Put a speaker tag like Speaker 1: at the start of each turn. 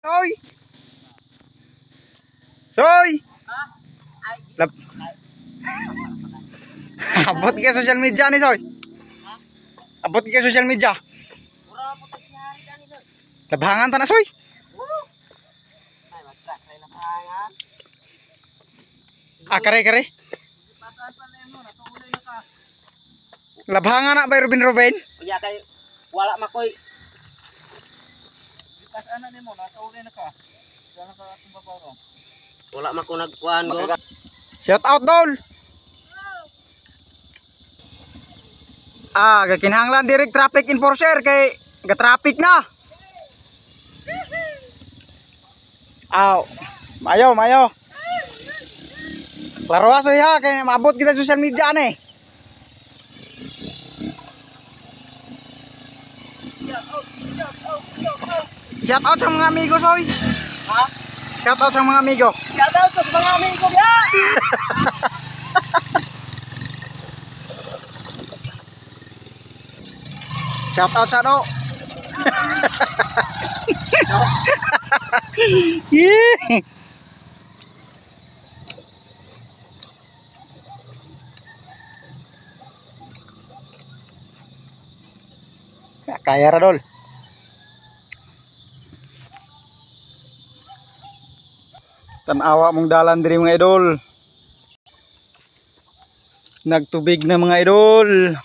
Speaker 1: Soy! Soy! Abot ka social media ni Soy. Abot ka social media. Labangan ta na Soy. Kare. Labangan na ba Ruben?
Speaker 2: Kuya kay wala makoy. Bitas ana nimo na tauli na ka. Wala ka tumbabaw ro. Wala mako nagkuan go.
Speaker 1: Shout out Dol. Gakinahanglan direct traffic enforcer kay ga-traffic na. Mayo. Klaro asoy ha kay maabot kita social media ani. Shout out sa mga amigo Soy.
Speaker 2: Ha?
Speaker 1: Shout out sa mga amigo.
Speaker 2: Shout out sa mga amigo ya.
Speaker 1: Shout out sa do. Kaya ra Dol. Tanawa mong dalan diri mga idol. Nagtubig na mga idol.